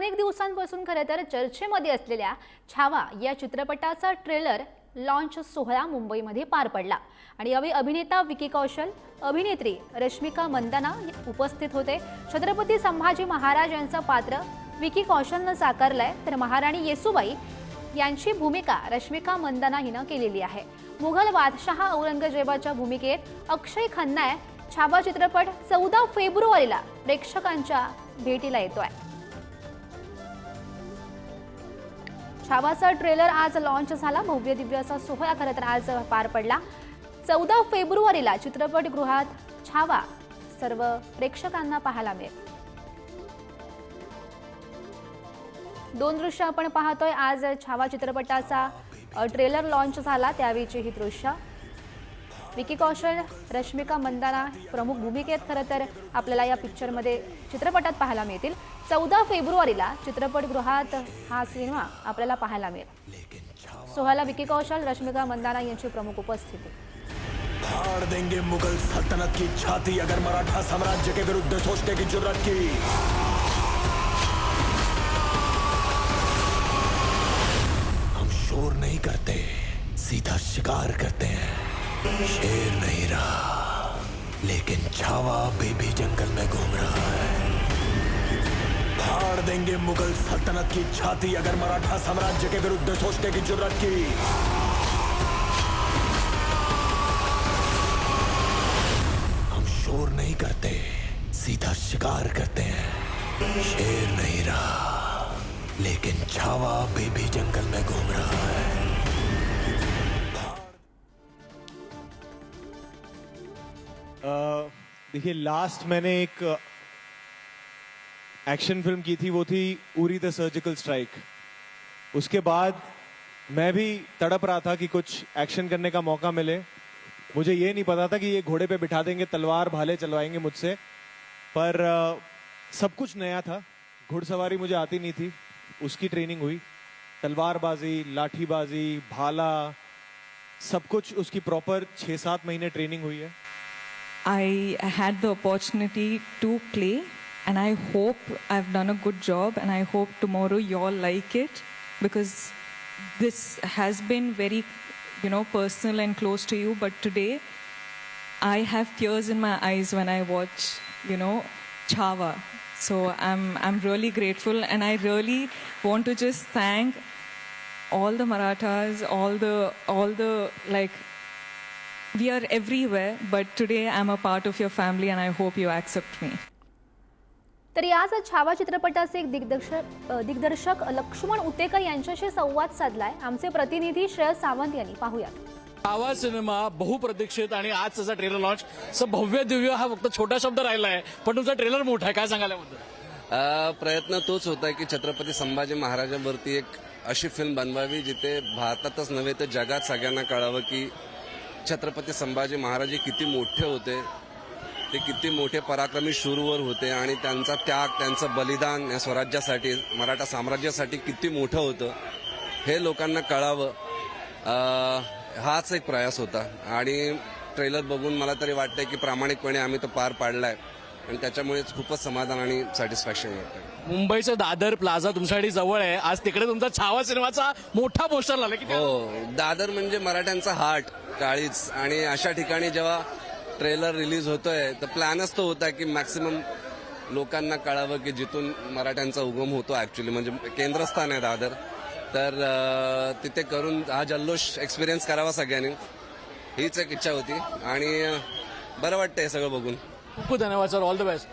अनेक दिवसांपासून खरं तर चर्चेमध्ये असलेल्या छावा या चित्रपटाचा ट्रेलर लॉन्च सोहळा मुंबईमध्ये पार पडला आणि यावेळी अभिनेता विकी कौशल, अभिनेत्री रश्मिका मंदाना उपस्थित होते। छत्रपती संभाजी महाराज यांचं पात्र विकी कौशलनं साकारलंय, तर महाराणी येसूबाई यांची भूमिका रश्मिका मंदाना हिनं केलेली आहे। मुघल बादशाह औरंगजेबाच्या भूमिकेत अक्षय खन्ना छावा चित्रपट 14 फेब्रुवारीला प्रेक्षकांच्या भेटीला येतोय। छावाचा ट्रेलर आज लॉन्च झाला। भव्य दिव्य असा सोहळा खरं तर आज पार पडला। 14 फेब्रुवारीला चित्रपटगृहात छावा सर्व प्रेक्षकांना पाहायला मिळेल। दोन दृश्य आपण पाहतोय। आज छावा चित्रपटाचा ट्रेलर लॉन्च झाला त्यावेळीची ही दृश्य। विकी कौशल, रश्मिका मंदाना प्रमुख भूमिकेत खरं तर आपल्याला या पिक्चरमध्ये चित्रपटात पाहायला मिळतील। 14 फेब्रुवारीला चित्रपटगृहात हा सिनेमा आपल्याला पाहायला मिळेल। सोहळ्याला विकी कौशल, रश्मिका मंदाना यांची प्रमुख उपस्थिती। फाड़ देंगे मुगल सल्तनत की छाती अगर मराठा साम्राज्य के विरुद्ध सोचने की जुर्रत की। हम शोर नहीं करते, सीधा शिकार करते हैं। शेर नहीं रहा, लेकिन छावा अभी भी जंगल में घूम रहा है। फाड़ देंगे मुगल सल्तनत की छाती अगर मराठा साम्राज्य के विरुद्ध सोचने की जुर्रत की। हम शोर नहीं करते, सीधा शिकार करते हैं। शेर नहीं रहा, लेकिन छावा अभी भी जंगल में घूम रहा है। देखिए, लास्ट मैंने एक एक्शन फिल्म की थी, वो थी उरी द सर्जिकल स्ट्राइक। उसके बाद मैं भी तड़प रहा था कि कुछ एक्शन करने का मौका मिले। मुझे ये नहीं पता था कि ये घोड़े पे बिठा देंगे, तलवार भाले चलवाएंगे मुझसे, पर सब कुछ नया था। घुड़सवारी मुझे आती नहीं थी, उसकी ट्रेनिंग हुई। तलवारबाजी, लाठीबाजी, भाला, सब कुछ उसकी प्रॉपर 6-7 महीने ट्रेनिंग हुई है। I had the opportunity to play, and I hope I've done a good job, and I hope tomorrow you all like it, because this has been very, personal and close to you. But today, I have tears in my eyes when I watch, Chhaava. So I'm really grateful, and I really want to just thank all the Marathas, all the like. We are everywhere, but today I'm a part of your family, and I hope you accept me. तर याच छावा चित्रपटाचे एक दिग्दर्शक लक्ष्मण उतेकर यांच्याशी संवाद साधलाय आमचे प्रतिनिधी श्रेयस सावंत यांनी। पाहूयात। छावा सिनेमा बहुप्रतीक्षित आणि आज त्याचा ट्रेलर लॉन्च भव्य दिव्य हा फक्त छोटा शब्द राहिला आहे, पण तुमचा ट्रेलर मोठा आहे, काय सांगायला याबद्दल? प्रयत्न तोच होता की छत्रपती संभाजी महाराजांवरती एक अशी फिल्म बनवावी जिथे भारतातच नव्हे तर जगात सगळ्यांना कळावं की छत्रपती संभाजी महाराज किती मोठे होते, ते किती मोठे पराक्रमी शूरवर होते आणि त्यांचा त्याग, त्यांचं बलिदान या स्वराज्यासाठी, मराठा साम्राज्यासाठी किती मोठं होतं हे लोकांना कळावं, हाच एक प्रयास होता। आणि ट्रेलर बघून मला तरी वाटतंय की प्रामाणिकपणे आम्ही तो पार पाडलाय आणि त्याच्यामुळेच खूपच समाधान आणि सॅटिस्फॅक्शन वाटतं। मुंबईचं दादर प्लाझा तुमच्यासाठी जवळ आहे, आज तिकडे तुमचा छावा सिनेमाचा मोठा पोस्टर लागला की? हो, दादर म्हणजे मराठ्यांचा हार्ट, काळीच, आणि अशा ठिकाणी जेव्हा ट्रेलर रिलीज होतोय तर प्लॅनच तो होता की मॅक्सिमम लोकांना कळावं की जिथून मराठ्यांचा उगम होतो, ऍक्च्युली म्हणजे केंद्रस्थान आहे दादर, तर तिथे करून हा जल्लोष एक्सपिरियन्स करावा सगळ्यांनी, हीच एक इच्छा होती आणि बरं वाटतंय सगळं बघून। खूप धन्यवाद सर, ऑल द बेस्ट।